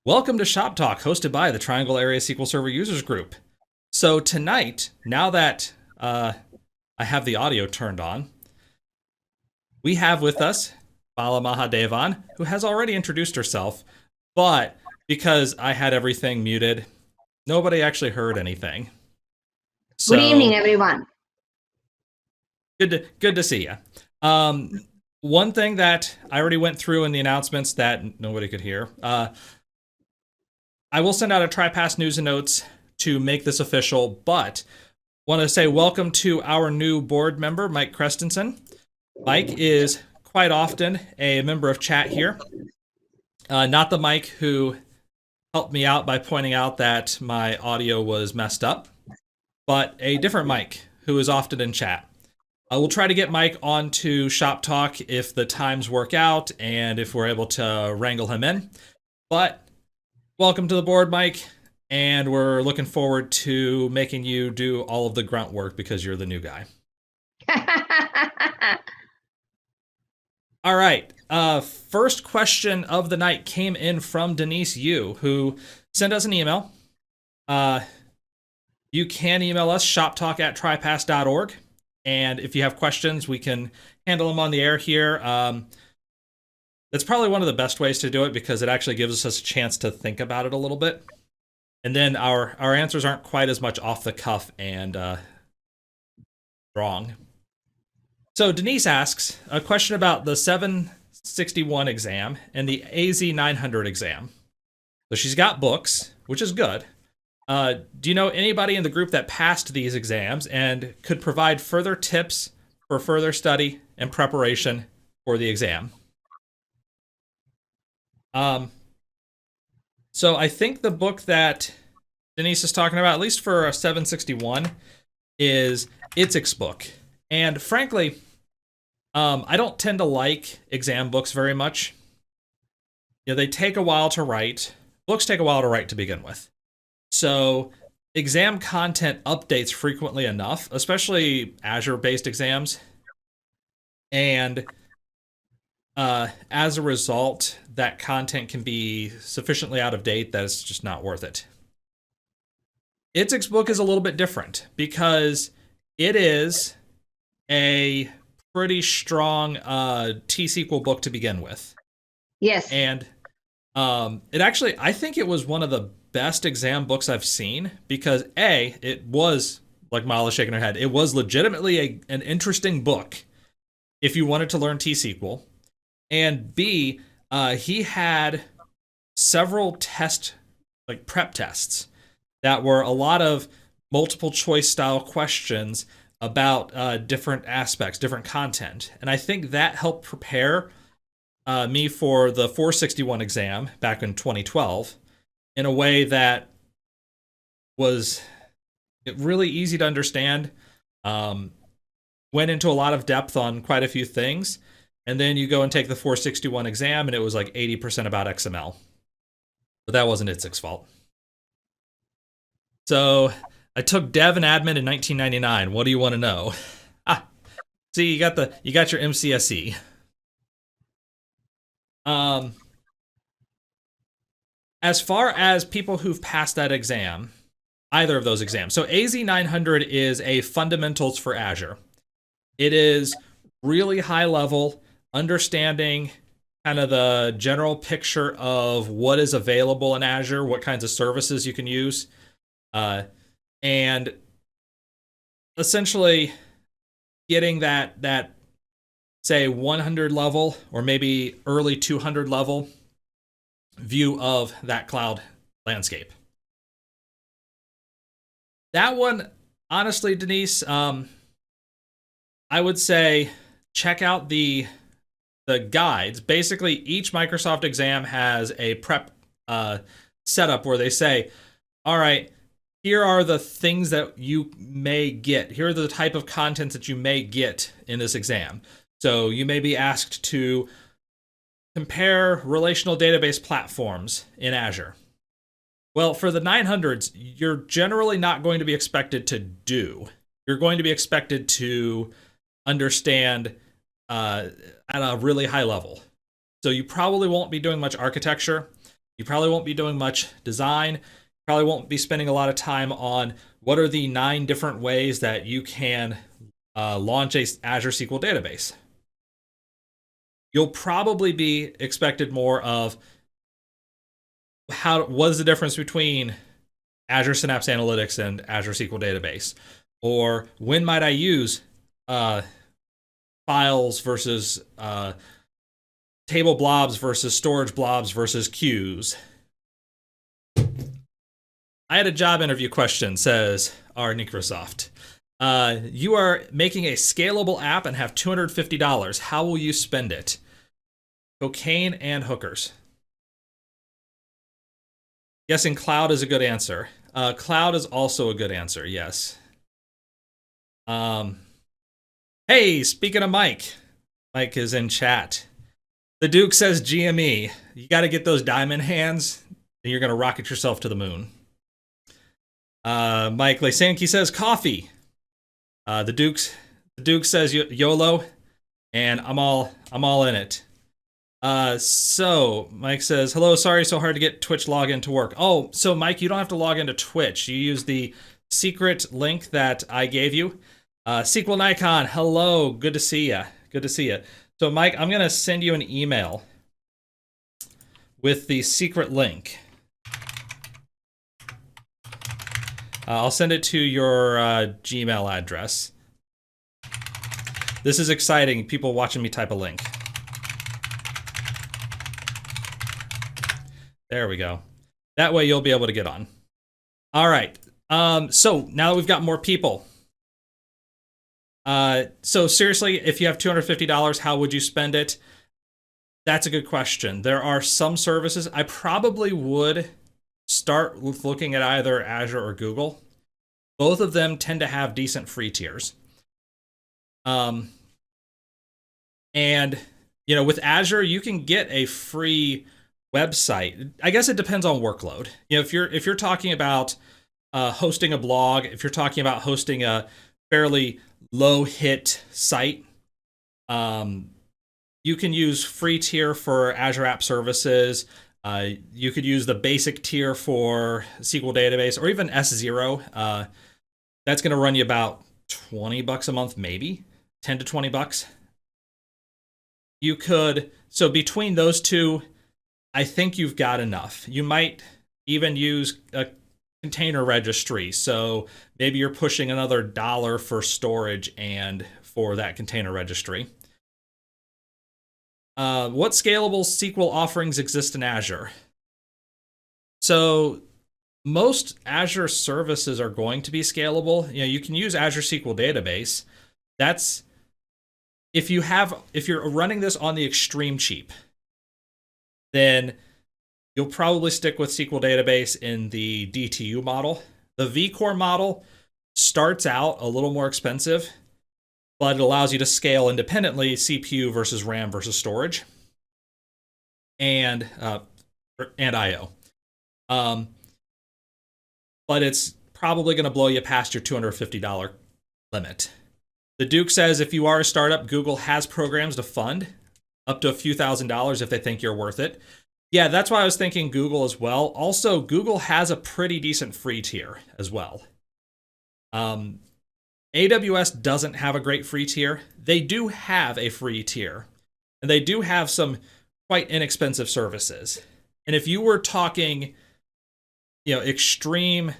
Welcome to Shop Talk, hosted by the Triangle Area SQL Server Users Group. So tonight, now that I have the audio turned on, we have with us Bala Mahadevan, who has already introduced herself, but because I had everything muted, nobody actually heard anything. Good evening, So everyone. good to see you. One thing that I already went through in the announcements that nobody could hear. I will send out a TriPass news and notes to make this official, but want to say welcome to our new board member, Mike Christensen. Mike is quite often a member of chat here. Not the Mike who helped me out by pointing out that my audio was messed up, but a different Mike who is often in chat. We'll try to get Mike onto Shop Talk if the times work out and if we're able to wrangle him in. But welcome to the board, Mike, and we're looking forward to making you do all of the grunt work because you're the new guy. All right. First question of the night came in from Denise Yu, who sent us an email. You can email us, shoptalk@tripass.org. And if you have questions, we can handle them on the air here. That's probably one of the best ways to do it because it actually gives us a chance to think about it a little bit. And then our answers aren't quite as much off the cuff and wrong. So Denise asks a question about the 761 exam and the AZ 900 exam. So she's got books, which is good. Do you know anybody in the group that passed these exams and could provide further tips for further study and preparation for the exam? So I think the book that Denise is talking about, at least for 761, is Itzik's book. And frankly, I don't tend to like exam books very much. They take a while to write. Books take a while to write to begin with. So exam content updates frequently enough, especially Azure-based exams. And as a result, that content can be sufficiently out of date that it's just not worth it. Itzik's book is a little bit different because it is a pretty strong T-SQL book to begin with. Yes. And it actually, I think it was one of the best exam books I've seen because A, it was, like Mala shaking her head, it was legitimately an interesting book if you wanted to learn T-SQL. And B, he had several prep tests that were a lot of multiple choice style questions about different aspects, different content. And I think that helped prepare me for the 461 exam back in 2012 in a way that was really easy to understand. Went into a lot of depth on quite a few things. And then you go and take the 461 exam, and it was like 80% about XML. But that wasn't Itzik's fault. So I took Dev and Admin in 1999. What do you want to know? See, you got your MCSE. As far as people who've passed that exam, either of those exams. So AZ 900 is a fundamentals for Azure. It is really high level, understanding kind of the general picture of what is available in Azure, what kinds of services you can use, and essentially getting that say 100 level or maybe early 200 level view of that cloud landscape. That one, honestly, Denise, I would say check out the guides. Basically, each Microsoft exam has a prep setup where they say, all right, here are the things that you may get. Here are the type of contents that you may get in this exam. So you may be asked to compare relational database platforms in Azure. Well, for the 900s, you're generally not going to be expected to do. You're going to be expected to understand at a really high level. So you probably won't be doing much architecture. You probably won't be doing much design. Probably won't be spending a lot of time on what are the 9 different ways that you can launch a Azure SQL database. You'll probably be expected more of what is the difference between Azure Synapse Analytics and Azure SQL Database, or when might I use files versus table blobs versus storage blobs versus queues. I had a job interview question, says our Microsoft. You are making a scalable app and have $250. How will you spend it? Cocaine and hookers. Guessing cloud is a good answer. Cloud is also a good answer, yes. Hey, speaking of Mike is in chat. The Duke says GME. You got to get those diamond hands, and you're going to rocket yourself to the moon. Mike Lysanki says coffee. The Duke says YOLO, and I'm all in it. So Mike says, hello, sorry, so hard to get Twitch login to work. Oh, so Mike, you don't have to log into Twitch. You use the secret link that I gave you. SQL Nikon, hello, good to see ya. Good to see ya. So Mike, I'm gonna send you an email with the secret link. I'll send it to your Gmail address. This is exciting, people watching me type a link. There we go. That way you'll be able to get on. All right. So now that we've got more people. So seriously, if you have $250, how would you spend it? That's a good question. There are some services. I probably would start with looking at either Azure or Google. Both of them tend to have decent free tiers. And, you know, with Azure, you can get a free website. I guess it depends on workload. You know, if you're talking about hosting a blog, if you're talking about hosting a fairly low hit site, you can use free tier for Azure App Services. You could use the basic tier for SQL Database, or even S0. That's going to run you about $20 a month, maybe 10 to 20 bucks. You could, so between those two, I think you've got enough. You might even use a container registry. So maybe you're pushing another $1 for storage and for that container registry. What scalable SQL offerings exist in Azure? So most Azure services are going to be scalable. You know, you can use Azure SQL Database. That's if you're running this on the extreme cheap, then you'll probably stick with SQL Database in the DTU model. The vCore model starts out a little more expensive, but it allows you to scale independently CPU versus RAM versus storage and I/O. But it's probably going to blow you past your $250 limit. The Duke says if you are a startup, Google has programs to fund up to a few $1,000s if they think you're worth it. Yeah, that's why I was thinking Google as well. Also, Google has a pretty decent free tier as well. AWS doesn't have a great free tier. They do have a free tier, and they do have some quite inexpensive services. And if you were talking, you know, extreme,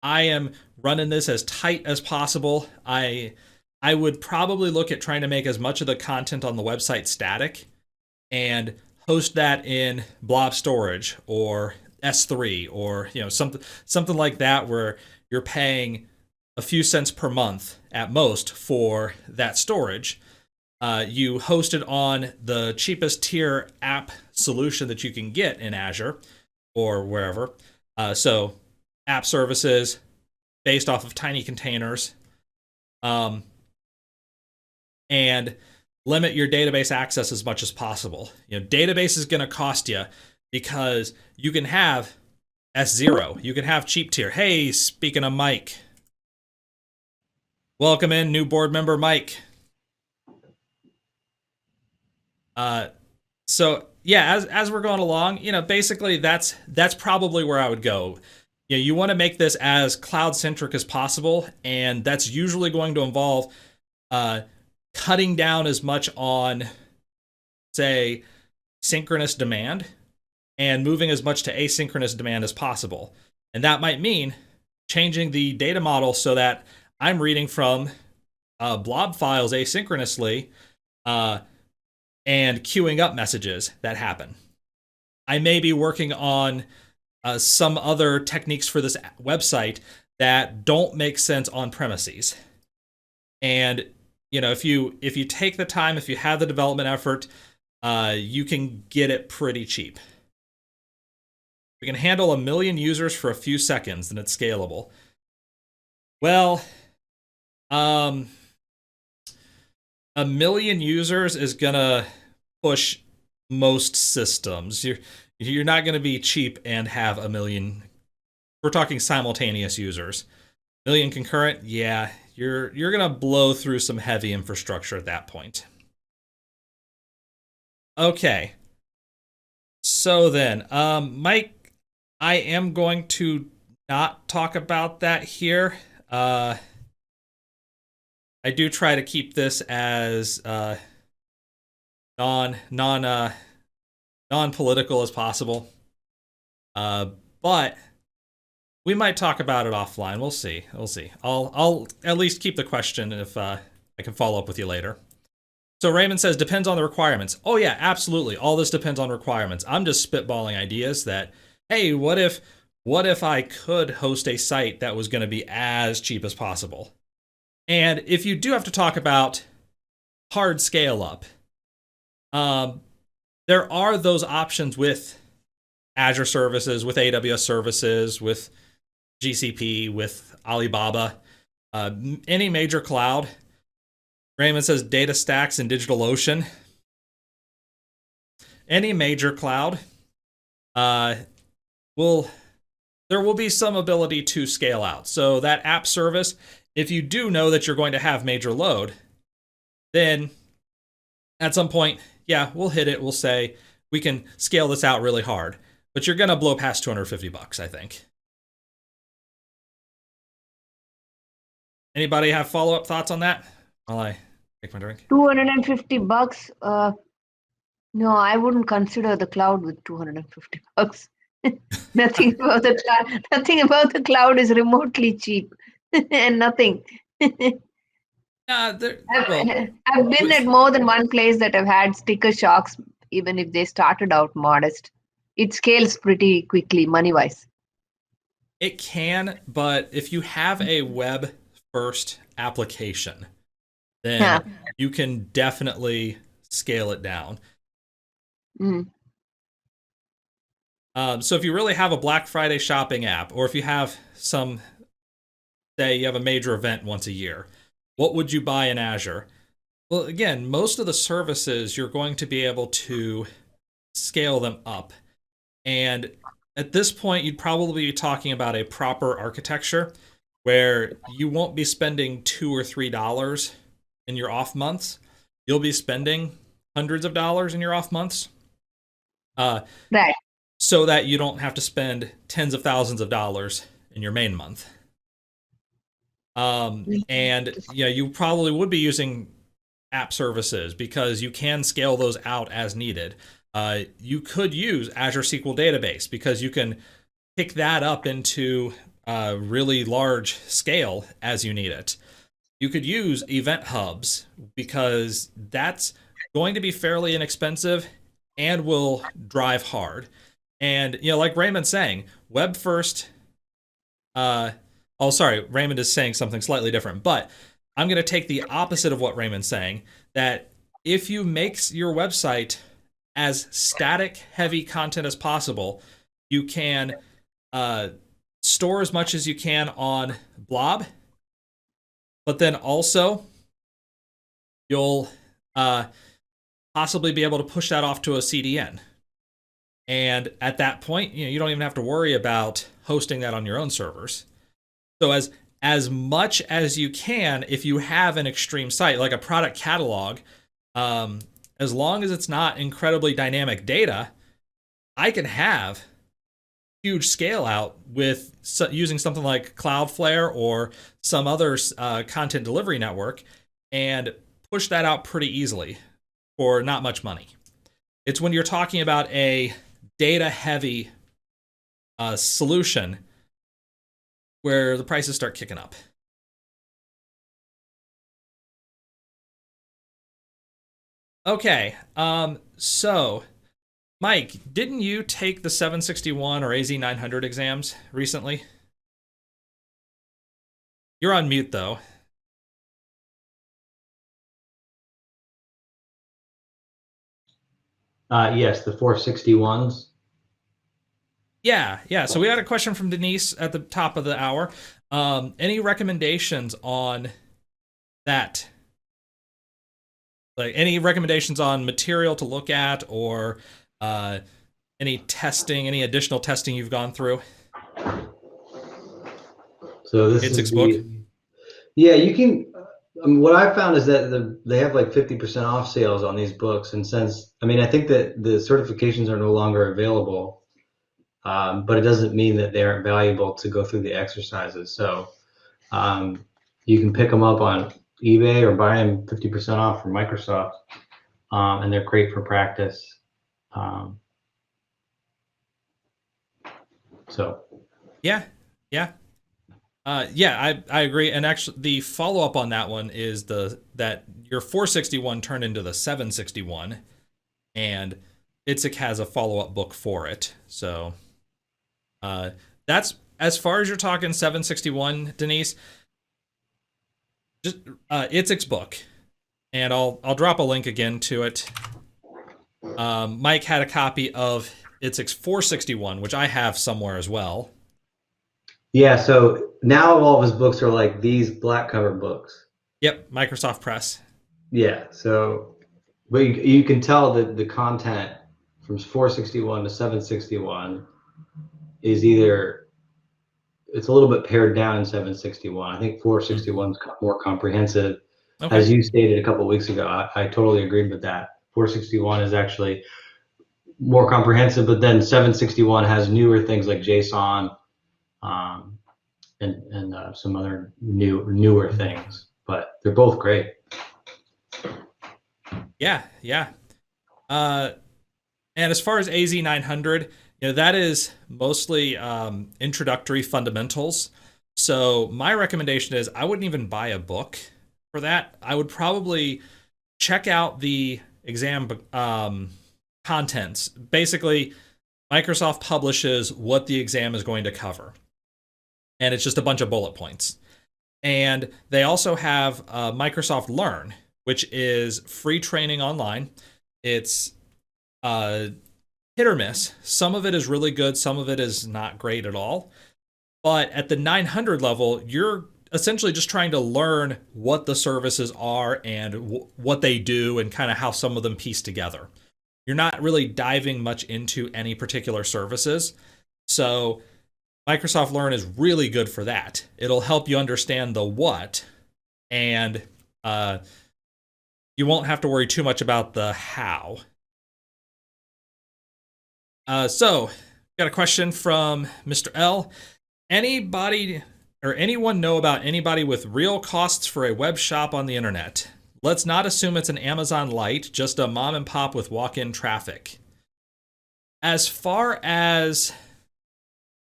I am running this as tight as possible, I would probably look at trying to make as much of the content on the website static and host that in blob storage or S3 or, you know, something like that, where you're paying a few cents per month at most for that storage. You host it on the cheapest tier app solution that you can get in Azure or wherever. So app services based off of tiny containers, and limit your database access as much as possible. You know, database is going to cost you because you can have S0, you can have cheap tier. Hey, speaking of Mike, welcome in, new board member Mike. So yeah, as we're going along, basically that's probably where I would go. You want to make this as cloud centric as possible, and that's usually going to involve uh, cutting down as much on, say, synchronous demand and moving as much to asynchronous demand as possible. And that might mean changing the data model so that I'm reading from blob files asynchronously and queuing up messages that happen. I may be working on some other techniques for this website that don't make sense on premises. And if you take the time, if you have the development effort, you can get it pretty cheap. We can handle 1 million users for a few seconds, and it's scalable. Well, 1 million users is gonna push most systems. You're not gonna be cheap and have 1 million. We're talking simultaneous users. 1 million concurrent, yeah, you're gonna blow through some heavy infrastructure at that point. Okay. So then, Mike, I am going to not talk about that here. I do try to keep this as non-political as possible. But we might talk about it offline. We'll see. I'll at least keep the question if I can follow up with you later. So Raymond says, depends on the requirements. Oh yeah, absolutely. All this depends on requirements. I'm just spitballing ideas that, hey, what if I could host a site that was going to be as cheap as possible? And if you do have to talk about hard scale up, there are those options with Azure services, with AWS services, with GCP, with Alibaba, any major cloud. Raymond says DataStax and DigitalOcean. Any major cloud there will be some ability to scale out. So that app service, if you do know that you're going to have major load, then at some point, yeah, we'll hit it. We'll say we can scale this out really hard, but you're going to blow past $250, I think. Anybody have follow-up thoughts on that while I take my drink? $250. No, I wouldn't consider the cloud with $250. Nothing about the cloud is remotely cheap, and nothing. I've been at more than one place that have had sticker shocks, even if they started out modest. It scales pretty quickly, money-wise. It can, but if you have a web-first application, then you can definitely scale it down. Mm. So if you really have a Black Friday shopping app, or if you have say you have a major event once a year, what would you buy in Azure? Well, again, most of the services, you're going to be able to scale them up. And at this point, you'd probably be talking about a proper architecture where you won't be spending $2 or $3 in your off months. You'll be spending hundreds of dollars in your off months. Right. So that you don't have to spend tens of thousands of dollars in your main month. And you probably would be using app services because you can scale those out as needed. You could use Azure SQL Database because you can pick that up into really large scale as you need it. You could use event hubs because that's going to be fairly inexpensive and will drive hard. And, like Raymond's saying, web first. Raymond is saying something slightly different, but I'm going to take the opposite of what Raymond's saying, that if you make your website as static, heavy content as possible, you can store as much as you can on Blob, but then also you'll possibly be able to push that off to a CDN. And at that point, you don't even have to worry about hosting that on your own servers. So as much as you can, if you have an extreme site, like a product catalog, as long as it's not incredibly dynamic data, I can have huge scale out with using something like Cloudflare or some other content delivery network and push that out pretty easily for not much money. It's when you're talking about a data heavy solution where the prices start kicking up. Okay, so Mike, didn't you take the 761 or AZ 900 exams recently? You're on mute though. Yes, the 461s. Yeah. So we had a question from Denise at the top of the hour. Any recommendations on that? Like any recommendations on material to look at, or any testing, any additional testing you've gone through? So this It's is book. Yeah, you can. What I found is that they have like 50% off sales on these books, and since I think that the certifications are no longer available, but it doesn't mean that they aren't valuable to go through the exercises. So you can pick them up on eBay or buy them 50% off from Microsoft, and they're great for practice. So Yeah. I agree. And actually, the follow up on that one is that your 461 turned into the 761, and ITSEC has a follow up book for it. So that's as far as you're talking 761, Denise. Just ITSEC's book, and I'll drop a link again to it. Mike had a copy of ITSEC's 461, which I have somewhere as well. Yeah, so now all of his books are like these black cover books. Yep, Microsoft Press. Yeah, so but you can tell that the content from 461 to 761 is either it's a little bit pared down in 761. I think 461 is more comprehensive. Okay. As you stated a couple of weeks ago, I totally agreed with that. 461 is actually more comprehensive, but then 761 has newer things like JSON, and some other newer things, but they're both great. Yeah. And as far as AZ 900, that is mostly introductory fundamentals. So my recommendation is I wouldn't even buy a book for that. I would probably check out the exam contents. Basically, Microsoft publishes what the exam is going to cover, and it's just a bunch of bullet points. And they also have Microsoft Learn, which is free training online. It's hit or miss. Some of it is really good, some of it is not great at all. But at the 900 level, you're essentially just trying to learn what the services are and what they do and kind of how some of them piece together. You're not really diving much into any particular services. So Microsoft Learn is really good for that. It'll help you understand the what, and you won't have to worry too much about the how. So, got a question from Mr. L. Anybody or anyone know about anybody with real costs for a web shop on the internet? Let's not assume it's an Amazon Lite, just a mom and pop with walk-in traffic. As far as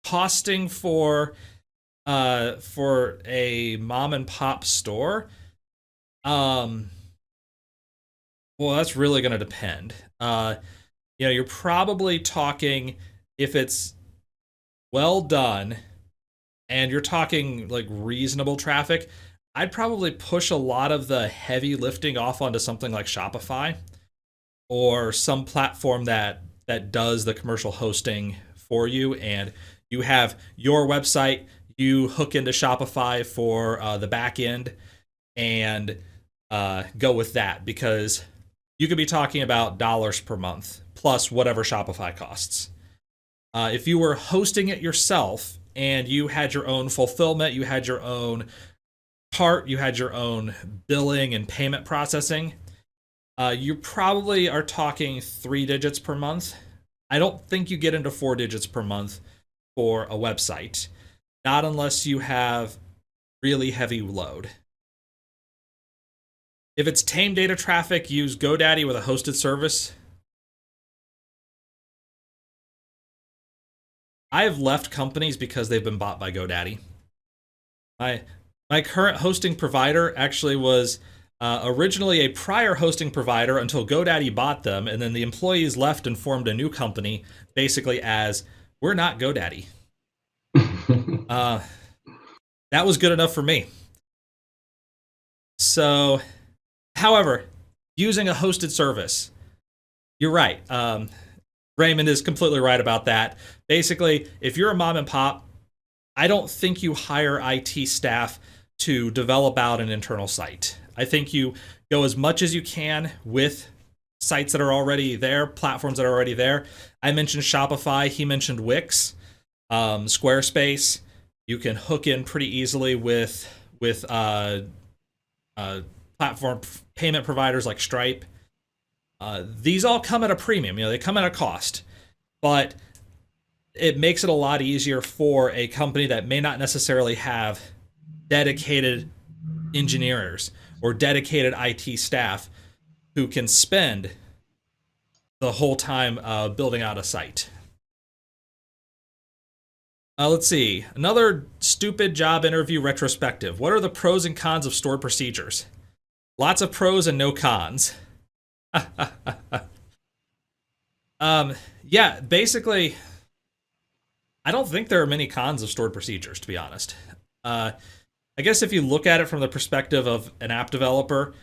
costing for a mom and pop store, well, that's really going to depend. You're probably talking, if it's well done and you're talking like reasonable traffic, I'd probably push a lot of the heavy lifting off onto something like Shopify or some platform that does the commercial hosting for you, and you have your website, you hook into Shopify for the back end, and go with that, because you could be talking about dollars per month plus whatever Shopify costs. If you were hosting it yourself and you had your own fulfillment, you had your own cart, you had your own billing and payment processing, You probably are talking 3 digits per month. I don't think you get into 4 digits per month for a website, not unless you have really heavy load. If it's tame data traffic, use GoDaddy with a hosted service. I've left companies because they've been bought by GoDaddy. My current hosting provider actually was originally a prior hosting provider until GoDaddy bought them, and then the employees left and formed a new company, basically as, we're not GoDaddy. That was good enough for me. So, however, using a hosted service, you're right. Raymond is completely right about that. Basically, if you're a mom and pop, I don't think you hire IT staff to develop out an internal site. I think you go as much as you can with sites that are already there, platforms that are already there. I mentioned Shopify. He mentioned Wix, Squarespace. You can hook in pretty easily with platform payment providers like Stripe. These all come at a premium. They come at a cost, but it makes it a lot easier for a company that may not necessarily have dedicated engineers or dedicated IT staff who can spend the whole time building out a site. Let's see. Another stupid job interview retrospective. What are the pros and cons of stored procedures? Lots of pros and no cons. Yeah, basically, I don't think there are many cons of stored procedures, to be honest. I guess if you look at it from the perspective of an app developer,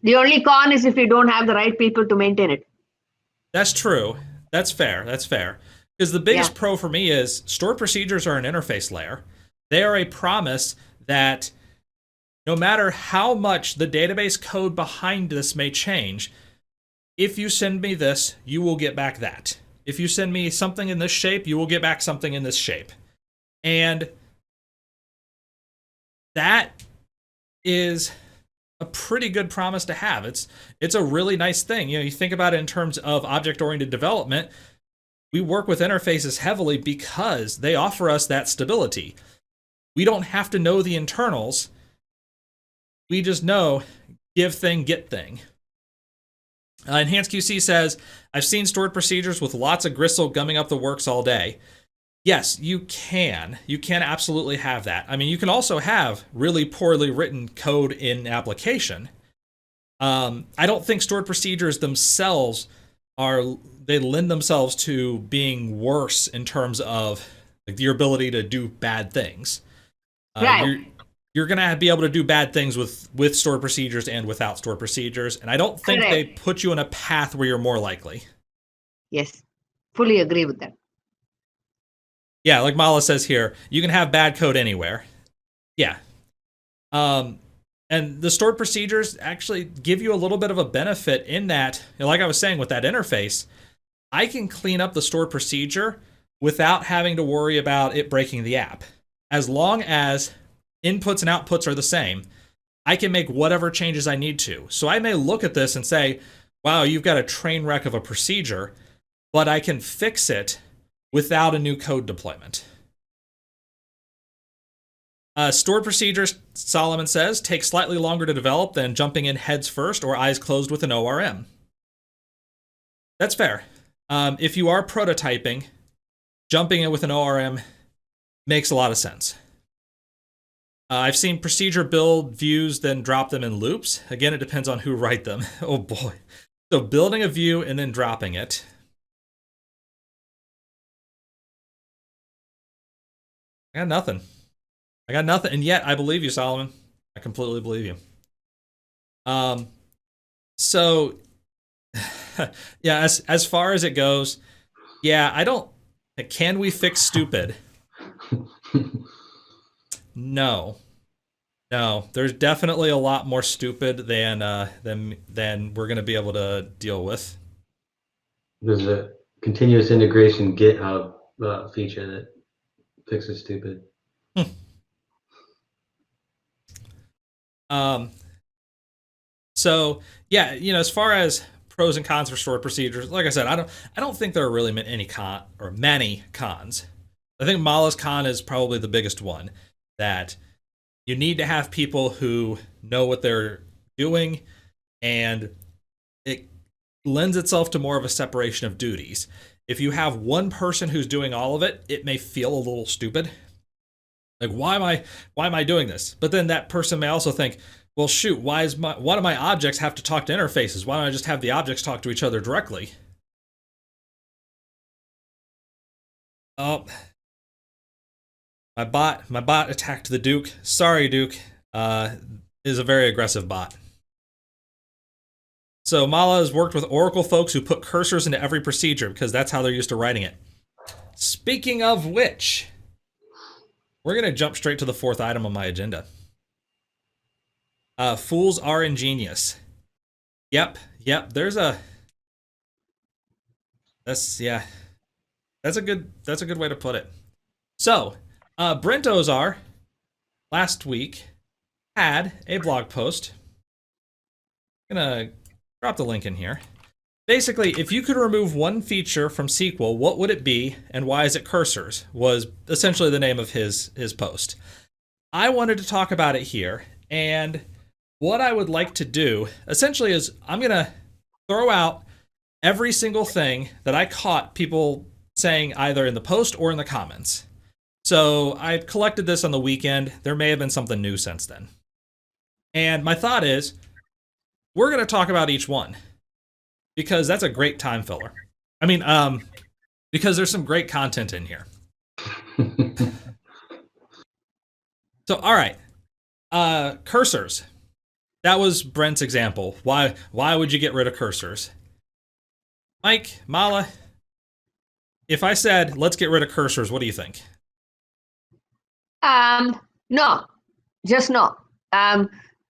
The only con is if you don't have the right people to maintain it. that's true. That's fair. That's fair. Because the biggest pro for me is stored procedures are an interface layer. They are a promise that no matter how much the database code behind this may change, if you send me this, you will get back that. If you send me something in this shape, you will get back something in this shape. And that is a pretty good promise to have. It's a really nice thing. You think about it in terms of object-oriented development. We work with interfaces heavily because they offer us that stability. We don't have to know the internals. We just know give thing, get thing. Enhanced QC says, I've seen stored procedures with lots of gristle gumming up the works all day. Yes, you can. You can absolutely have that. I mean, you can also have really poorly written code in application. I don't think stored procedures themselves they lend themselves to being worse in terms of your ability to do bad things. Right. You're going to be able to do bad things with stored procedures and without stored procedures. And I don't think they put you in a path where you're more likely. Yes, fully agree with that. Yeah, like Mala says here, you can have bad code anywhere. Yeah. And the stored procedures actually give you a little bit of a benefit in that, like I was saying with that interface, I can clean up the stored procedure without having to worry about it breaking the app. As long as inputs and outputs are the same, I can make whatever changes I need to. So I may look at this and say, wow, you've got a train wreck of a procedure, but I can fix it without a new code deployment. Stored procedures, Solomon says, take slightly longer to develop than jumping in heads first or eyes closed with an ORM. That's fair. If you are prototyping, jumping in with an ORM makes a lot of sense. I've seen procedure build views, then drop them in loops. Again, it depends on who write them. Oh boy. So building a view and then dropping it. I got nothing. And yet I believe you, Solomon. I completely believe you. So yeah, as far as it goes, yeah, I don't. Can we fix stupid? No. There's definitely a lot more stupid than we're going to be able to deal with. There's a continuous integration GitHub feature that fixes stupid. So yeah, as far as pros and cons for stored procedures, like I said, I don't think there are really many cons. I think Mala's con is probably the biggest one, that you need to have people who know what they're doing, and it lends itself to more of a separation of duties. If you have one person who's doing all of it, it may feel a little stupid. Like, why am I doing this? But then that person may also think, well, shoot, why do my objects have to talk to interfaces? Why don't I just have the objects talk to each other directly? Oh, my bot attacked the Duke. Sorry, Duke. Is a very aggressive bot. So Mala has worked with Oracle folks who put cursors into every procedure because that's how they're used to writing it. Speaking of which, we're going to jump straight to the fourth item on my agenda. Fools are ingenious. Yep. That's a good way to put it. So, Brent Ozar last week had a blog post. I'm gonna drop the link in here. Basically, if you could remove one feature from SQL, what would it be, and why is it cursors? Was essentially the name of his post. I wanted to talk about it here, and what I would like to do essentially is I'm gonna throw out every single thing that I caught people saying either in the post or in the comments. So I collected this on the weekend. There may have been something new since then. And my thought is, we're going to talk about each one because that's a great time filler. I mean, because there's some great content in here. So, all right. Cursors. That was Brent's example. Why would you get rid of cursors? Mike, Mala, if I said, let's get rid of cursors, what do you think? No, just no.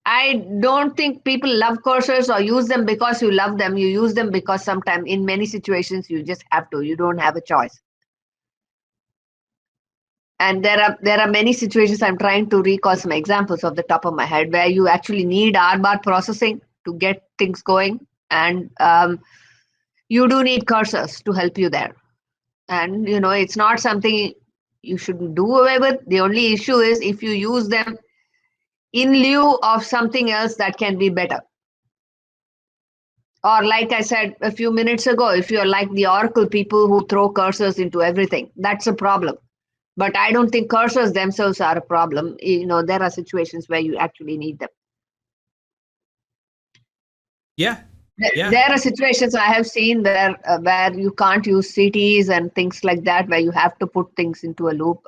I don't think people love cursors or use them because you love them. You use them because sometimes in many situations you just have to. You don't have a choice. And there are many situations. I'm trying to recall some examples off the top of my head where you actually need RBAR processing to get things going, and you do need cursors to help you there. And it's not something you shouldn't do away with. The only issue is if you use them in lieu of something else that can be better. Or like I said a few minutes ago, if you're like the Oracle people who throw cursors into everything, that's a problem. But I don't think cursors themselves are a problem. There are situations where you actually need them. Yeah. There are situations I have seen where you can't use CTs and things like that, where you have to put things into a loop.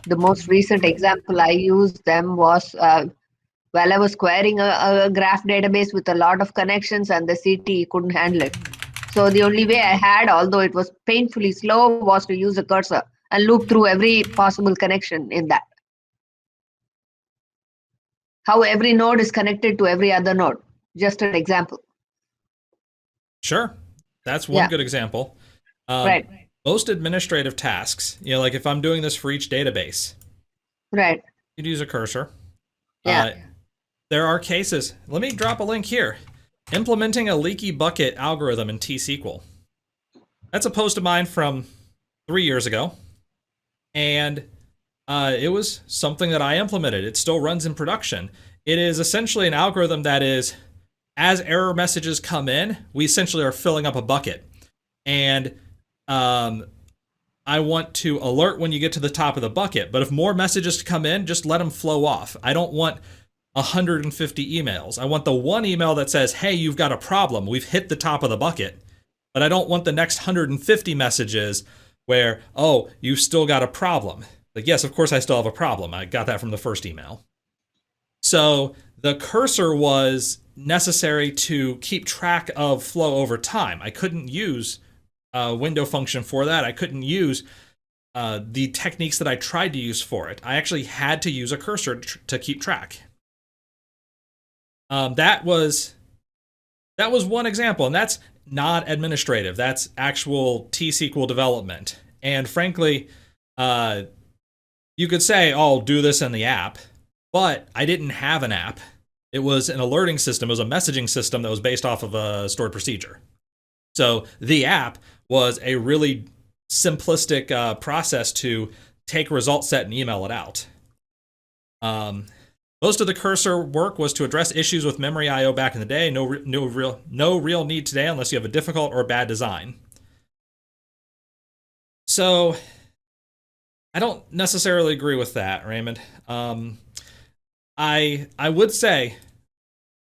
The most recent example I used them was while I was querying a graph database with a lot of connections, and the CT couldn't handle it. So the only way I had, although it was painfully slow, was to use a cursor and loop through every possible connection in that. How every node is connected to every other node. Just an example. Sure. That's one good example. Right. Most administrative tasks, like if I'm doing this for each database, right, you'd use a cursor. Yeah. There are cases. Let me drop a link here. Implementing a leaky bucket algorithm in T-SQL. That's a post of mine from 3 years ago. And it was something that I implemented. It still runs in production. It is essentially an algorithm that is, as error messages come in, we essentially are filling up a bucket. And I want to alert when you get to the top of the bucket. But if more messages come in, just let them flow off. I don't want 150 emails. I want the one email that says, hey, you've got a problem. We've hit the top of the bucket. But I don't want the next 150 messages where, oh, you've still got a problem. Like, yes, of course I still have a problem. I got that from the first email. So the cursor was necessary to keep track of flow over time. I couldn't use a window function for that. I couldn't use the techniques that I tried to use for it. I actually had to use a cursor to keep track. That was one example, and that's not administrative. That's actual T-SQL development. And frankly, you could say, oh, do this in the app, but I didn't have an app. It was an alerting system. It was a messaging system that was based off of a stored procedure. So the app was a really simplistic process to take a result set and email it out. Most of the cursor work was to address issues with memory I/O back in the day. No real need today unless you have a difficult or bad design. So I don't necessarily agree with that, Raymond. I would say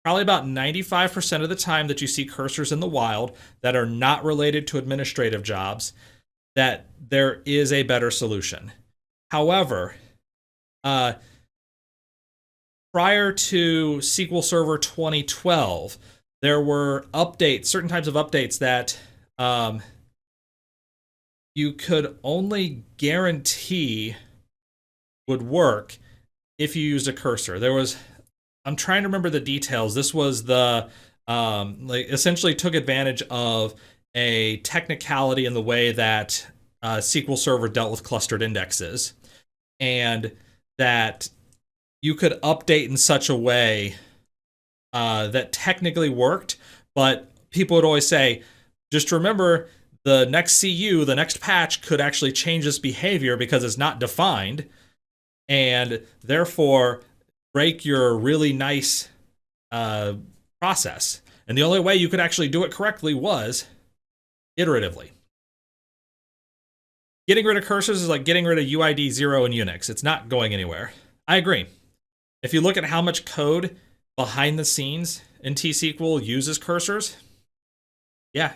probably about 95% of the time that you see cursors in the wild that are not related to administrative jobs, that there is a better solution. However, prior to SQL Server 2012, there were updates, certain types of updates that you could only guarantee would work if you used a cursor. I'm trying to remember the details. This was the, essentially took advantage of a technicality in the way that SQL Server dealt with clustered indexes, and that you could update in such a way that technically worked, but people would always say, just remember the next CU, the next patch could actually change this behavior because it's not defined, and therefore break your really nice process. And the only way you could actually do it correctly was iteratively. Getting rid of cursors is like getting rid of UID 0 in Unix. It's not going anywhere. I agree. If you look at how much code behind the scenes in T-SQL uses cursors, yeah.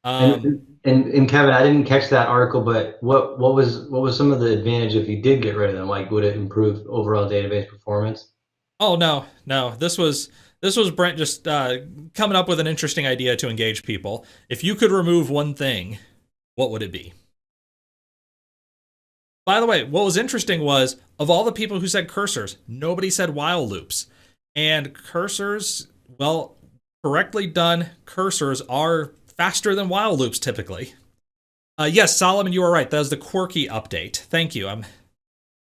And Kevin, I didn't catch that article, but what was some of the advantage if you did get rid of them? Like, would it improve overall database performance? Oh no. This was Brent just coming up with an interesting idea to engage people. If you could remove one thing, what would it be? By the way, what was interesting was, of all the people who said cursors, nobody said while loops. And cursors, well, correctly done cursors are faster than while loops typically. Yes, Solomon, you are right. That was the quirky update. Thank you. I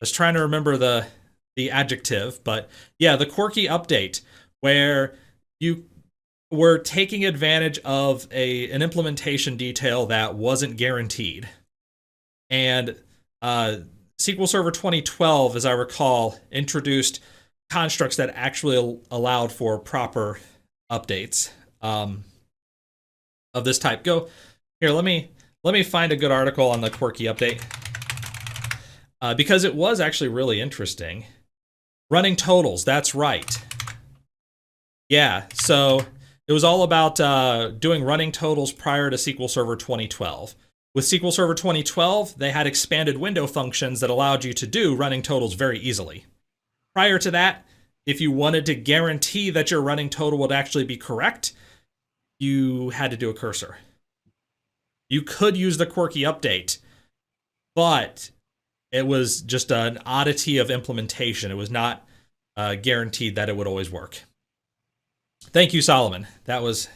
was trying to remember the adjective, but yeah, the quirky update where you were taking advantage of an implementation detail that wasn't guaranteed. And SQL Server 2012, as I recall, introduced constructs that actually allowed for proper updates of this type. Go here. Let me find a good article on the quirky update because it was actually really interesting. Running totals. That's right. Yeah. So it was all about doing running totals prior to SQL Server 2012. With SQL Server 2012, they had expanded window functions that allowed you to do running totals very easily. Prior to that, if you wanted to guarantee that your running total would actually be correct, you had to do a cursor. You could use the quirky update, but it was just an oddity of implementation. It was not guaranteed that it would always work. Thank you, Solomon. That was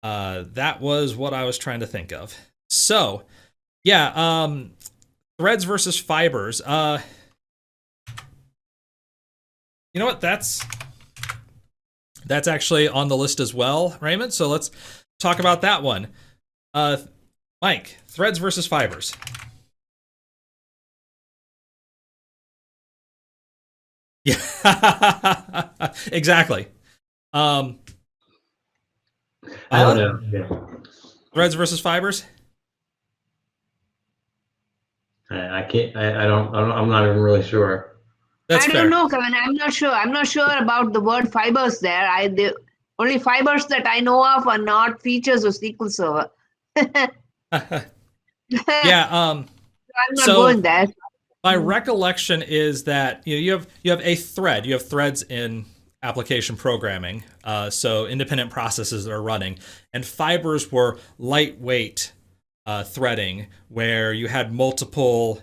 what I was trying to think of. So, yeah, threads versus fibers. You know what? That's actually on the list as well, Raymond. So let's talk about that one. Mike, threads versus fibers. Yeah, exactly. I don't know. Yeah. Threads versus fibers. I can't. I don't. I'm not even really sure. That's I fair. don't know, Kevin. I'm not sure. I'm not sure about the word fibers there. The only fibers that I know of are not features of SQL Server. Yeah. I'm not going there. My recollection is that you have a thread. You have threads in application programming, so independent processes that are running, and fibers were lightweight threading, where you had multiple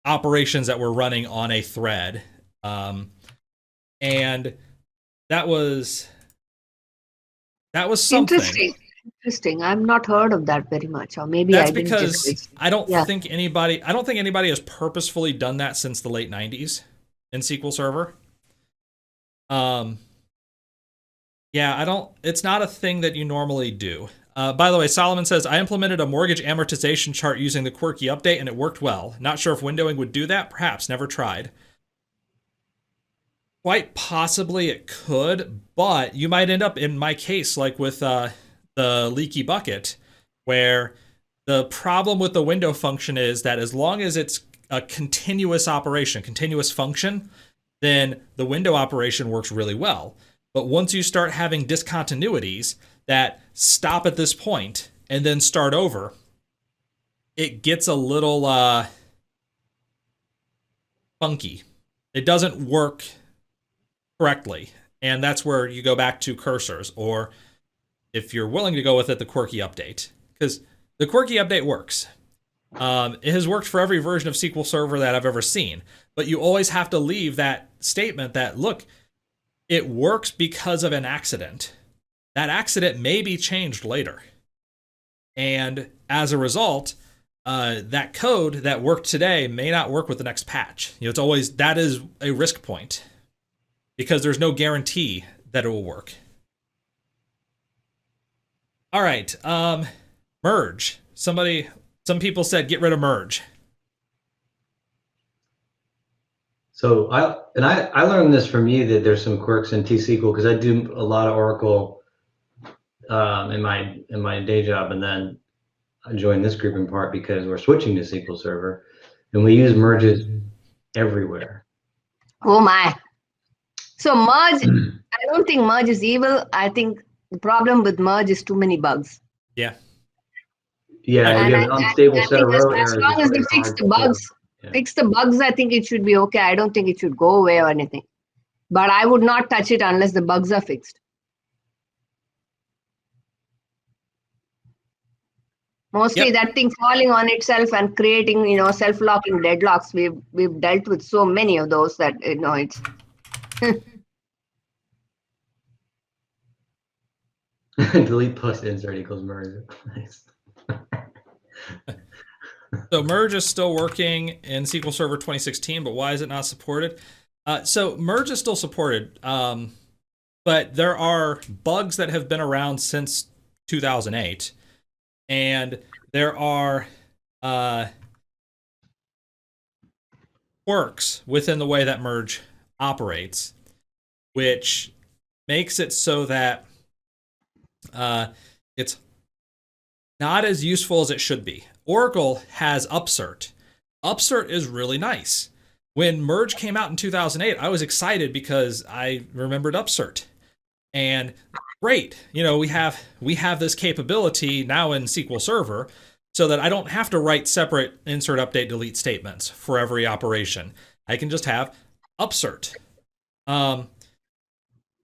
operations that were running on a thread, and that was something. Interesting. I've not heard of that very much, or maybe That's I didn't because just I don't think anybody has purposefully done that since the late 90s in SQL Server. Yeah, I don't. It's not a thing that you normally do. By the way, Solomon says I implemented a mortgage amortization chart using the quirky update, and it worked well. Not sure if windowing would do that. Perhaps. Never tried. Quite possibly it could, but you might end up in my case like with the leaky bucket, where the problem with the window function is that as long as it's a continuous operation, continuous function, then the window operation works really well. But once you start having discontinuities that stop at this point and then start over, it gets a little funky. It doesn't work correctly. And that's where you go back to cursors, or if you're willing to go with it, the quirky update. Because the quirky update works. It has worked for every version of SQL Server that I've ever seen. But you always have to leave that statement that, look, it works because of an accident. That accident may be changed later. And as a result, that code that worked today may not work with the next patch. It's always, that is a risk point, because there's no guarantee that it will work. All right, merge. Some people said get rid of merge. So I learned this from you, that there's some quirks in T-SQL, because I do a lot of Oracle in my day job, and then I joined this group in part because we're switching to SQL Server, and we use merges everywhere. Oh my. So merge, I don't think merge is evil. I think the problem with merge is too many bugs. Yeah. Yeah, And you have an unstable set of row errors. as long as they fix the bugs, fix the bugs, I think it should be okay. I don't think it should go away or anything. But I would not touch it unless the bugs are fixed. Mostly that thing falling on itself and creating, self-locking deadlocks. We've dealt with so many of those that, it's... Delete plus insert equals merge. Nice. So merge is still working in SQL Server 2016, but why is it not supported? So merge is still supported, but there are bugs that have been around since 2008, and there are quirks within the way that merge operates, which makes it so that it's not as useful as it should be. Oracle has upsert. Upsert is really nice. When merge came out in 2008, I was excited because I remembered upsert. And great, we have this capability now in SQL Server, so that I don't have to write separate insert, update, delete statements for every operation. I can just have upsert.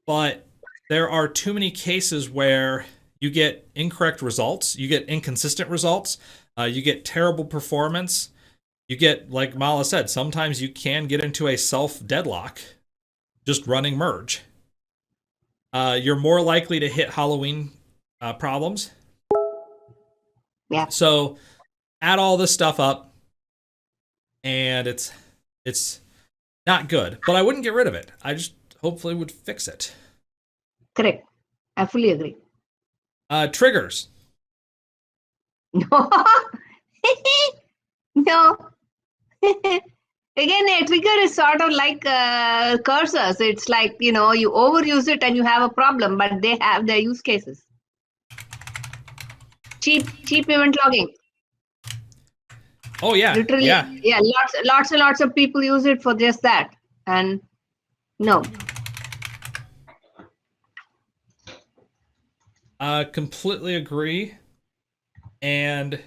But there are too many cases where you get incorrect results, you get inconsistent results, you get terrible performance. You get, like Mala said, sometimes you can get into a self-deadlock just running merge. You're more likely to hit Halloween problems. Yeah. So add all this stuff up, and it's not good. But I wouldn't get rid of it. I just hopefully would fix it. Correct. I fully agree. Triggers. No. No. Again, a trigger is sort of like cursors. It's like, you overuse it and you have a problem, but they have their use cases. Cheap event logging. Oh yeah. Literally, yeah. Lots and lots of people use it for just that. And no. Completely agree. And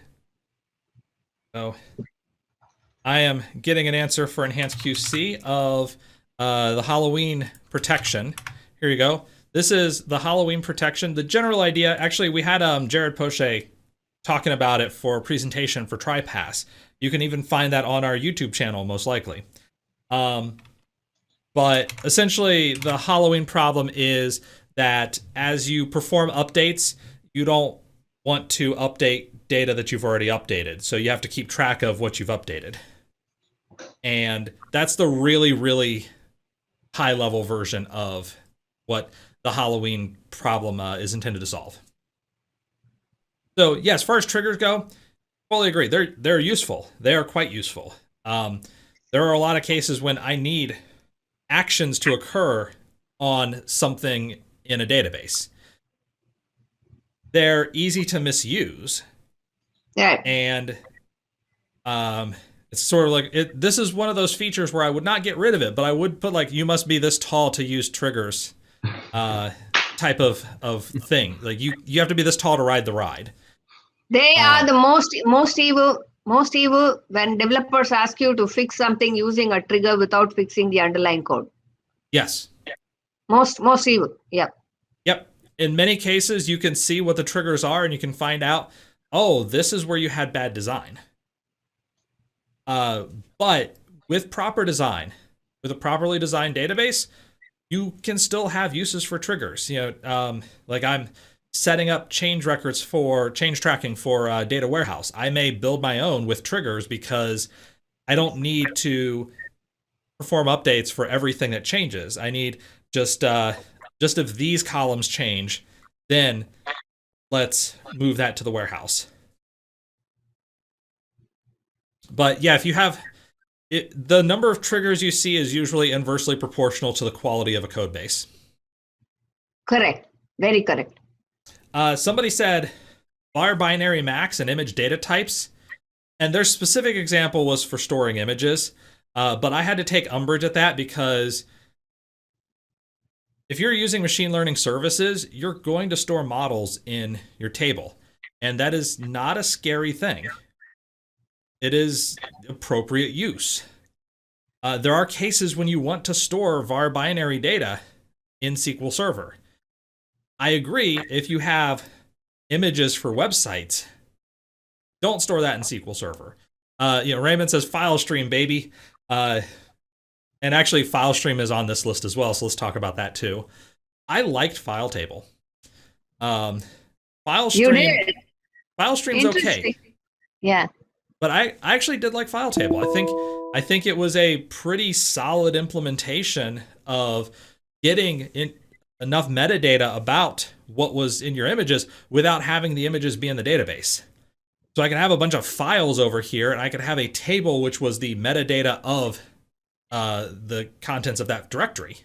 I am getting an answer for enhanced QC of the Halloween protection. Here you go. This is the Halloween protection. The general idea, actually, we had Jared Poche talking about it for a presentation for TriPass. You can even find that on our YouTube channel, most likely. But essentially, the Halloween problem is that as you perform updates, you don't want to update data that you've already updated. So you have to keep track of what you've updated. And that's the really, really high level version of what the Halloween problem is intended to solve. So yeah, as far as triggers go, fully agree. They're useful. They are quite useful. There are a lot of cases when I need actions to occur on something in a database. They're easy to misuse, Yeah. and it's sort of like this is one of those features where I would not get rid of it, but I would put like you must be this tall to use triggers type of thing. Like you have to be this tall to ride the ride. They are the most evil when developers ask you to fix something using a trigger without fixing the underlying code. Yes. Most evil. Yeah. Yep. In many cases, you can see what the triggers are, and you can find out, oh, this is where you had bad design. But with proper design, with a properly designed database, you can still have uses for triggers. Like I'm setting up change tracking for data warehouse. I may build my own with triggers because I don't need to perform updates for everything that changes. I need just if these columns change, then let's move that to the warehouse. But yeah, if you have the number of triggers you see is usually inversely proportional to the quality of a code base. Correct. Very correct. Somebody said var binary max and image data types, and their specific example was for storing images. But I had to take umbrage at that because if you're using machine learning services, you're going to store models in your table, and that is not a scary thing. It is appropriate use. There are cases when you want to store var binary data in SQL Server. I agree, if you have images for websites, don't store that in SQL Server. Raymond says file stream, baby. And actually, file stream is on this list as well, so let's talk about that too. I liked file table. File stream. You did. File stream's okay. Yeah. But I actually did like file table. I think it was a pretty solid implementation of getting enough metadata about what was in your images without having the images be in the database. So I can have a bunch of files over here, and I could have a table which was the metadata of the contents of that directory.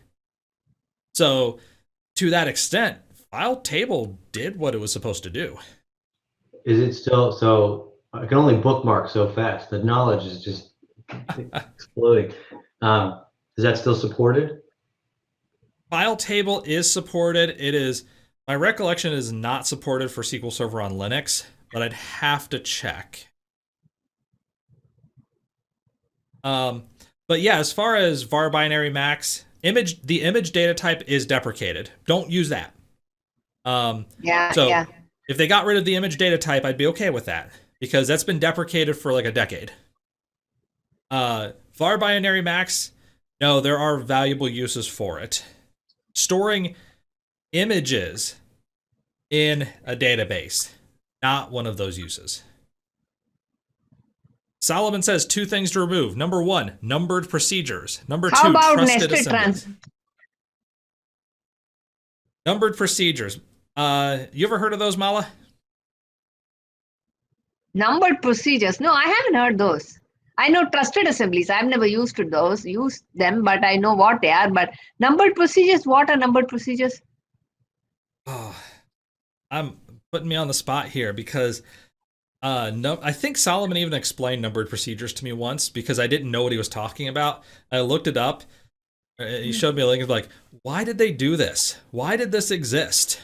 So to that extent, file table did what it was supposed to do. Is it still so? I can only bookmark so fast. The knowledge is just exploding. Is that still supported? File table is supported. It is, my recollection is not supported for SQL Server on Linux, but I'd have to check. But yeah, as far as var binary max, the image data type is deprecated. Don't use that. Yeah. If they got rid of the image data type, I'd be okay with that, because that's been deprecated for like a decade. Var binary max, no, there are valuable uses for it. Storing images in a database, not one of those uses. Solomon says 2 things to remove. Number 1, numbered procedures. Number 2, How about trusted nested assemblies. Numbered procedures. You ever heard of those, Mala? Numbered procedures. No, I haven't heard those. I know trusted assemblies. I've never used them, but I know what they are. But numbered procedures, what are numbered procedures? Oh, I'm putting me on the spot here because no, I think Solomon even explained numbered procedures to me once because I didn't know what he was talking about. I looked it up. He showed me a link of like, why did they do this? Why did this exist?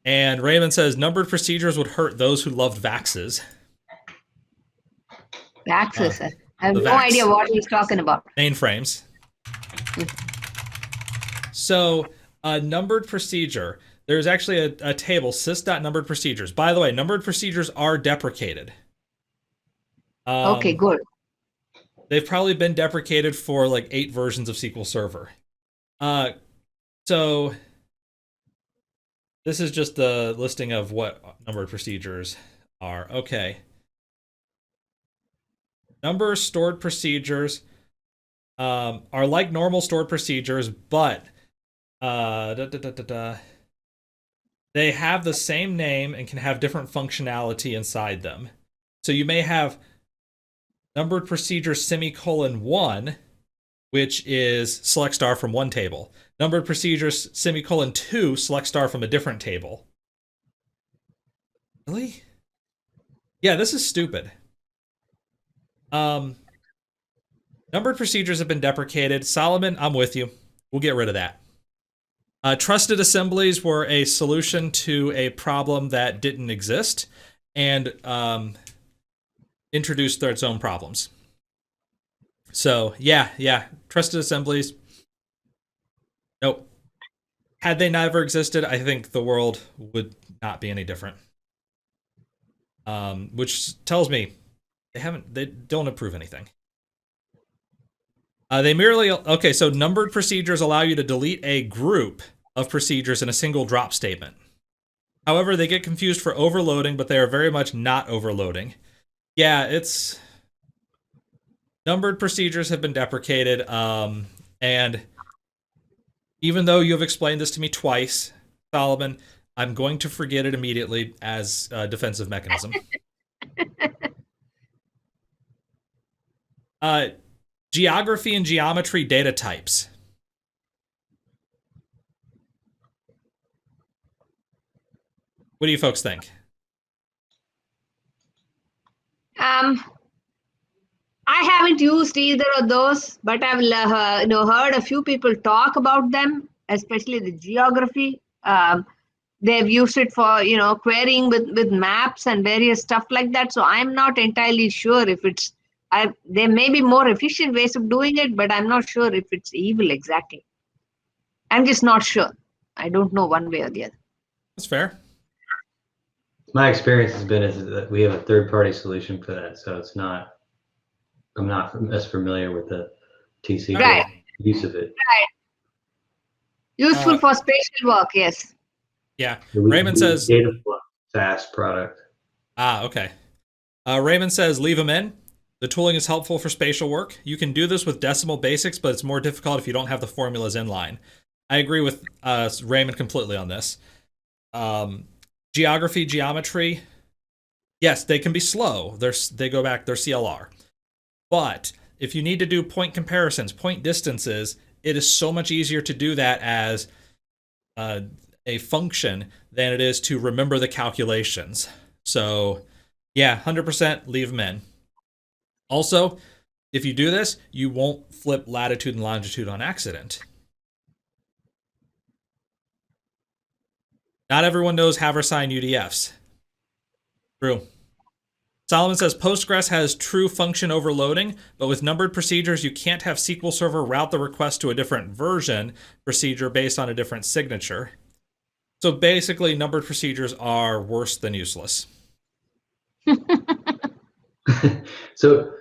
And Raymond says numbered procedures would hurt those who loved Vaxes. Vaxes. I have no idea what he's talking about. Mainframes. So a numbered procedure, there's actually a table, sys.numbered procedures. By the way, numbered procedures are deprecated. Okay, good. They've probably been deprecated for like 8 versions of SQL Server. So this is just the listing of what numbered procedures are. Okay. Number stored procedures. are like normal stored procedures, but they have the same name and can have different functionality inside them. So you may have numbered procedure semicolon 1, which is select star from one table. Numbered procedures semicolon 2, select star from a different table. Really? Yeah, this is stupid. Numbered procedures have been deprecated. Solomon, I'm with you. We'll get rid of that. Trusted assemblies were a solution to a problem that didn't exist and introduced its own problems. So, yeah. Trusted assemblies. Nope. Had they never existed, I think the world would not be any different. Which tells me they don't improve anything. They merely, okay, so numbered procedures allow you to delete a group of procedures in a single drop statement. However, they get confused for overloading, but they are very much not overloading. Yeah, it's... Numbered procedures have been deprecated, and even though you have explained this to me twice, Solomon, I'm going to forget it immediately as a defensive mechanism. Geography and geometry data types. What do you folks think? I haven't used either of those, but I've heard a few people talk about them, especially the geography. They've used it for querying with maps and various stuff like that. So I'm not entirely sure if it's. There may be more efficient ways of doing it, but I'm not sure if it's evil exactly. I'm just not sure. I don't know one way or the other. That's fair. My experience has been is that we have a third-party solution for that, so it's not. I'm not as familiar with the TC use of it. Right. Useful for spatial work, yes. Yeah. Raymond says data flow, fast product. Okay. Raymond says leave them in. The tooling is helpful for spatial work. You can do this with decimal basics, but it's more difficult if you don't have the formulas in line. I agree with Raymond completely on this. Geography, geometry, yes, they can be slow. They go back, they're CLR. But if you need to do point comparisons, point distances, it is so much easier to do that as a function than it is to remember the calculations. So, yeah, 100% leave them in. Also, if you do this, you won't flip latitude and longitude on accident. Not everyone knows haversine UDFs. True. Solomon says Postgres has true function overloading, but with numbered procedures, you can't have SQL Server route the request to a different version procedure based on a different signature. So basically, numbered procedures are worse than useless. So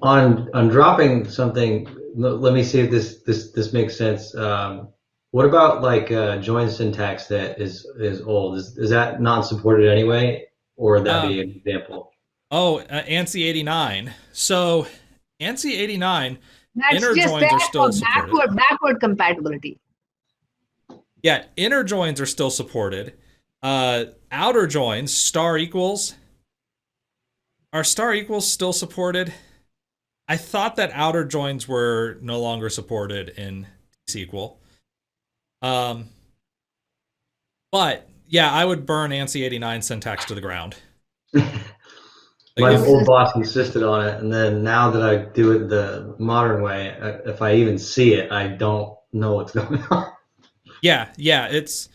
on dropping something, let me see if this makes sense. What about like join syntax that is old? Is that not supported anyway, or would that be an example? ANSI 89. So ANSI 89, That's inner just joins are still supported. Backward compatibility. Yeah, inner joins are still supported. Outer joins, star equals. Are star equals still supported? I thought that outer joins were no longer supported in SQL. But yeah, I would burn ANSI 89 syntax to the ground. My old boss insisted on it, and then now that I do it the modern way, if I even see it, I don't know what's going on. Yeah, it's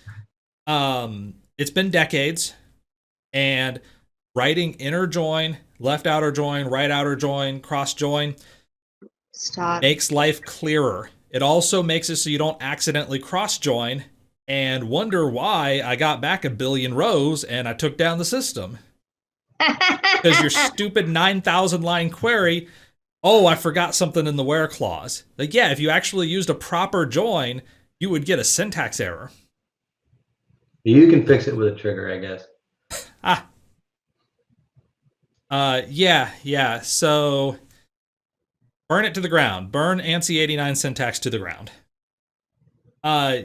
been decades, and writing inner join, left outer join, right outer join, cross join makes life clearer. It also makes it so you don't accidentally cross join and wonder why I got back a billion rows and I took down the system. Because your stupid 9,000 line query, I forgot something in the where clause. Like, yeah, if you actually used a proper join, you would get a syntax error. You can fix it with a trigger, I guess. Yeah. So Burn it to the ground. Burn ANSI 89 syntax to the ground.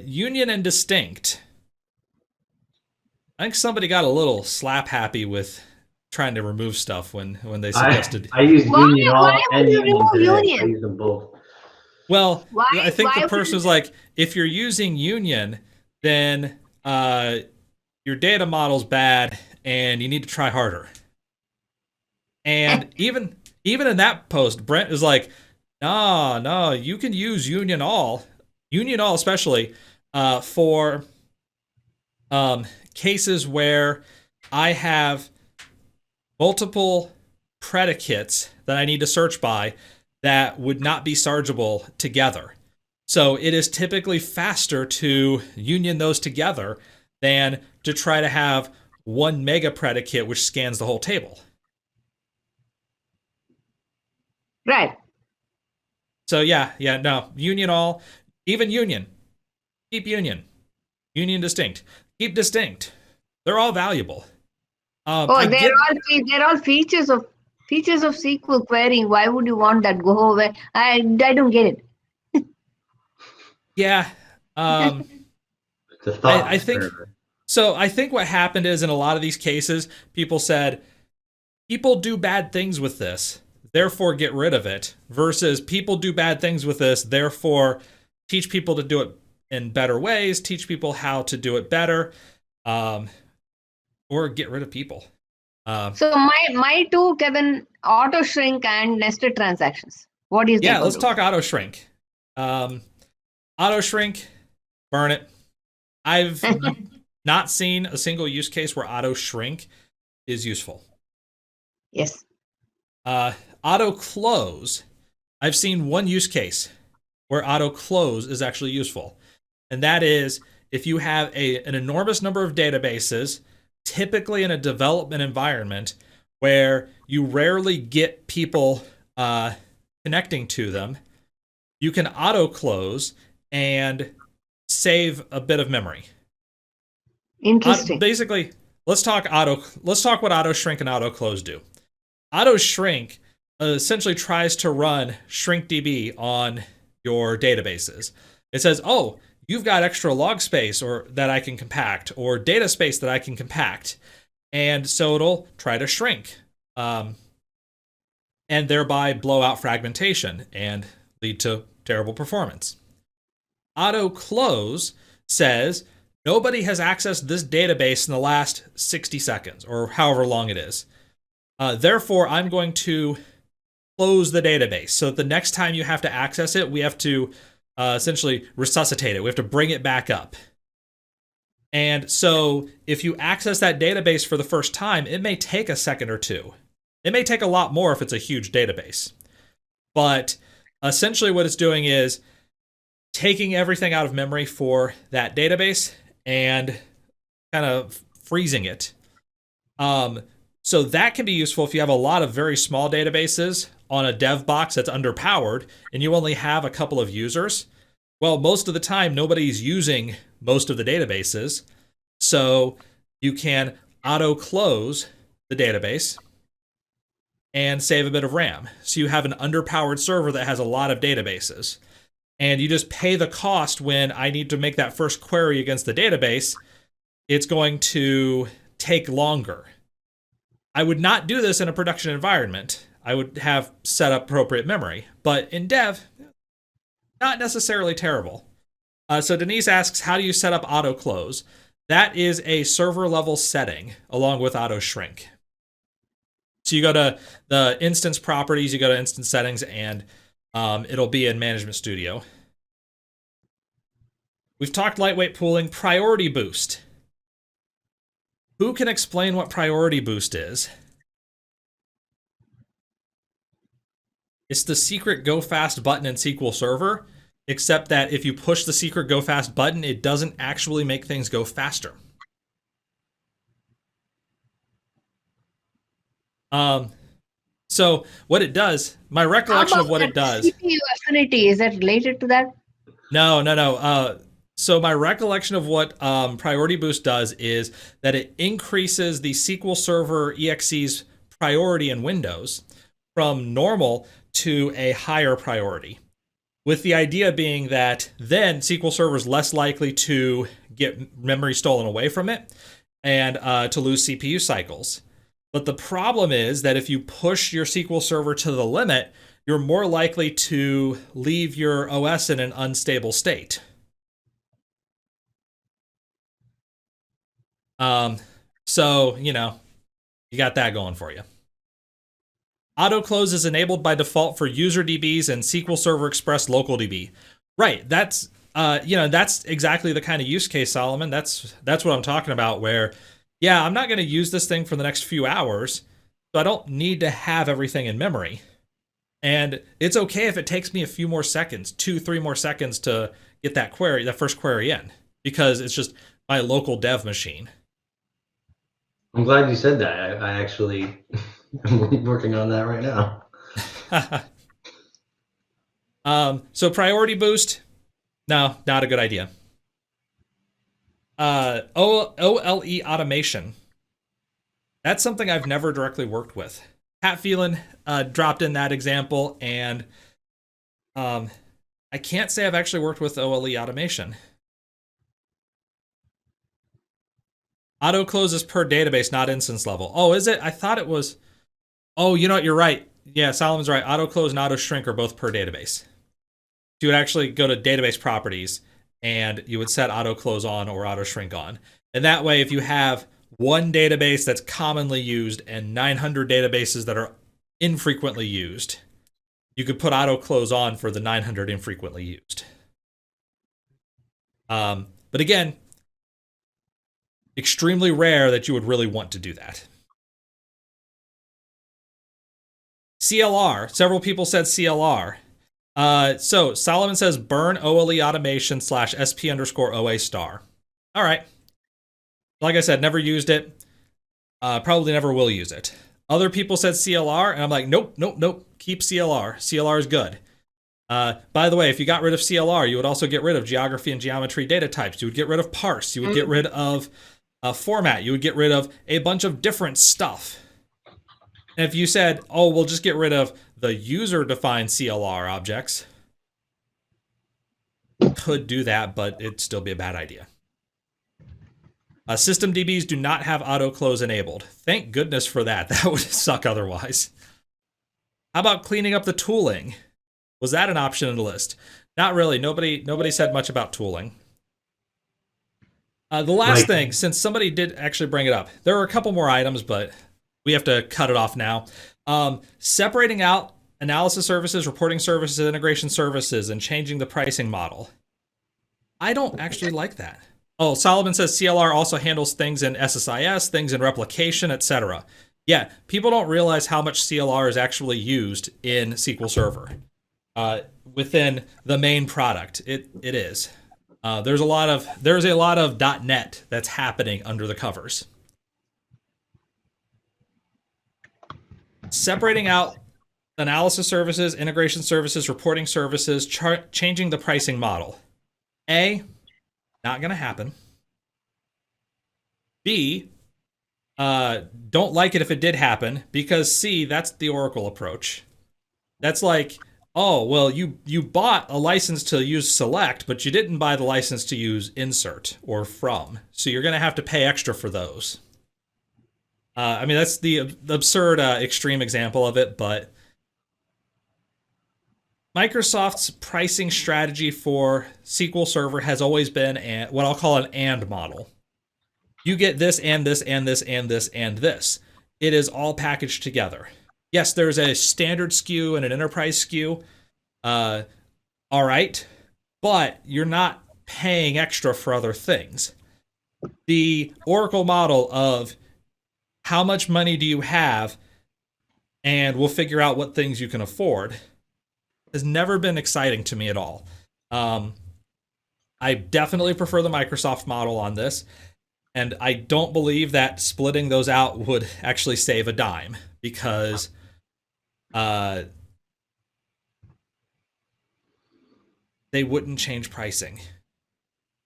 Union and distinct. I think somebody got a little slap happy with trying to remove stuff when they suggested. I use union all why and would you union remove today. union? I use them both. Well, Why- I think why the would person was like, if you're using union, then your data model's bad and you need to try harder. And even in that post, Brent is like, no, you can use union all especially for cases where I have multiple predicates that I need to search by that would not be sargeable together. So it is typically faster to union those together than to try to have one mega predicate which scans the whole table. Right. So no, union all, even union, keep union, union distinct, keep distinct. They're all valuable. They're all features of SQL querying. Why would you want that? Go away. I don't get it. Yeah. The thought I think experiment. so. I think what happened is in a lot of these cases, people said, people do bad things with this, therefore get rid of it, versus people do bad things with this, therefore teach people to do it in better ways, teach people how to do it better, or get rid of people. So my two, Kevin, auto shrink and nested transactions. What do you think? Yeah, let's talk auto shrink. Auto shrink, burn it. I've not seen a single use case where auto shrink is useful. Yes. Auto close. I've seen one use case where auto close is actually useful. And that is if you have an enormous number of databases, typically in a development environment where you rarely get people connecting to them, you can auto close and save a bit of memory. Interesting. Basically, let's talk what auto shrink and auto close do. Auto shrink essentially tries to run shrinkdb on your databases. It says, oh, you've got extra log space or that I can compact, or data space that I can compact. And so it'll try to shrink and thereby blow out fragmentation and lead to terrible performance. Auto close says nobody has accessed this database in the last 60 seconds or however long it is. Therefore, I'm going to close the database so that the next time you have to access it, we have to essentially resuscitate it. We have to bring it back up. And so if you access that database for the first time, it may take a second or two. It may take a lot more if it's a huge database. But essentially what it's doing is taking everything out of memory for that database and kind of freezing it. So that can be useful if you have a lot of very small databases on a dev box that's underpowered and you only have a couple of users. Well, most of the time, nobody's using most of the databases. So you can auto close the database and save a bit of RAM. So you have an underpowered server that has a lot of databases. And you just pay the cost when I need to make that first query against the database. It's going to take longer. I would not do this in a production environment. I would have set up appropriate memory. But in dev, not necessarily terrible. So Denise asks, how do you set up auto close? That is a server level setting along with auto shrink. So you go to the instance properties, you go to instance settings, and it'll be in Management Studio. We've talked lightweight pooling, priority boost. Who can explain what priority boost is? It's the secret go fast button in SQL Server, except that if you push the secret go fast button, it doesn't actually make things go faster. So what it does, my recollection of what it does. CPU affinity, is that related to that? No. So my recollection of what Priority Boost does is that it increases the SQL Server EXE's priority in Windows from normal to a higher priority, with the idea being that then SQL Server is less likely to get memory stolen away from it and to lose CPU cycles. But the problem is that if you push your SQL Server to the limit, you're more likely to leave your OS in an unstable state. So, you know, you got that going for you. Auto close is enabled by default for user DBs and SQL Server Express local DB. Right. That's that's exactly the kind of use case, Solomon. That's what I'm talking about, where, yeah, I'm not going to use this thing for the next few hours, so I don't need to have everything in memory. And it's okay if it takes me a few more seconds, 2-3 more seconds to get that first query in, because it's just my local dev machine. I'm glad you said that. I actually am working on that right now. So priority boost, no, not a good idea. OLE automation. That's something I've never directly worked with. Pat Phelan dropped in that example, and I can't say I've actually worked with OLE automation. Auto closes per database, not instance level. Oh, is it? I thought it was. Oh, you know what? You're right. Yeah, Solomon's right. Auto close and auto shrink are both per database. You would actually go to database properties and you would set auto close on or auto shrink on. And that way, if you have one database that's commonly used and 900 databases that are infrequently used, you could put auto close on for the 900 infrequently used. But again, extremely rare that you would really want to do that. CLR. Several people said CLR. So Solomon says burn OLE automation /SP_OA star. All right. Like I said, never used it. Probably never will use it. Other people said CLR, and I'm like, nope. Keep CLR. CLR is good. By the way, if you got rid of CLR, you would also get rid of geography and geometry data types. You would get rid of parse. You would get rid of format. You would get rid of a bunch of different stuff. And if you said, oh, we'll just get rid of the user-defined CLR objects, could do that, but it'd still be a bad idea. System DBs do not have auto close enabled. Thank goodness for that. That would suck otherwise. How about cleaning up the tooling? Was that an option in the list? Not really. Nobody said much about tooling. The last thing, since somebody did actually bring it up, there are a couple more items, but we have to cut it off now. Separating out analysis services, reporting services, integration services, and changing the pricing model. I don't actually like that. Oh, Solomon says CLR also handles things in SSIS, things in replication, etc. Yeah, people don't realize how much CLR is actually used in SQL Server. Within the main product, it is. There's a lot of .NET that's happening under the covers. Separating out analysis services, integration services, reporting services, changing the pricing model. A, not going to happen. B, don't like it if it did happen, because C, that's the Oracle approach. That's like, oh, well, you bought a license to use select, but you didn't buy the license to use insert or from. So you're going to have to pay extra for those. I mean, that's the absurd extreme example of it, but Microsoft's pricing strategy for SQL Server has always been what I'll call an and model. You get this and this and this and this and this. It is all packaged together. Yes, there's a standard SKU and an enterprise SKU. All right, but you're not paying extra for other things. The Oracle model of how much money do you have, and we'll figure out what things you can afford, has never been exciting to me at all. I definitely prefer the Microsoft model on this, and I don't believe that splitting those out would actually save a dime, because they wouldn't change pricing.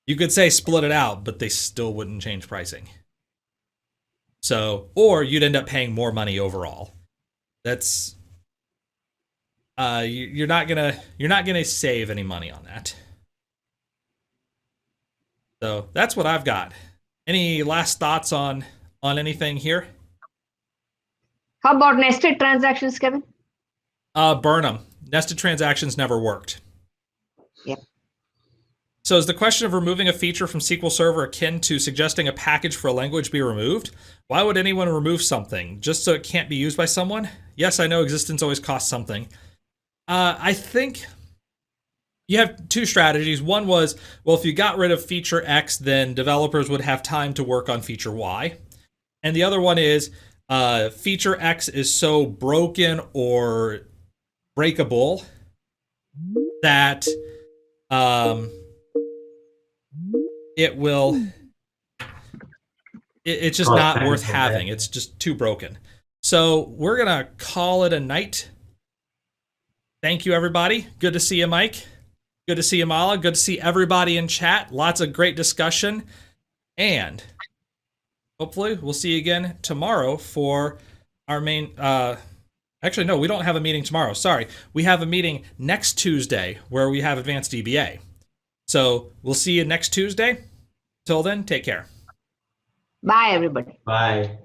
You could say split it out, but they still wouldn't change pricing. So, or you'd end up paying more money overall. That's you're not gonna save any money on that. So that's what I've got. Any last thoughts on anything here? How about nested transactions, Kevin? Burn them. Nested transactions never worked. Yep. So is the question of removing a feature from SQL Server akin to suggesting a package for a language be removed? Why would anyone remove something? Just so it can't be used by someone? Yes, I know existence always costs something. I think you have two strategies. One was, well, if you got rid of feature X, then developers would have time to work on feature Y. And the other one is feature X is so broken or breakable that it will it's just not worth having. It's just too broken. So we're gonna call it a night. Thank you, everybody. Good to see you, Mike. Good to see you, Mala. Good to see everybody in chat. Lots of great discussion. And hopefully we'll see you again tomorrow for our main actually, no, we don't have a meeting tomorrow. Sorry. We have a meeting next Tuesday where we have advanced DBA. So we'll see you next Tuesday. Till then, take care. Bye, everybody. Bye.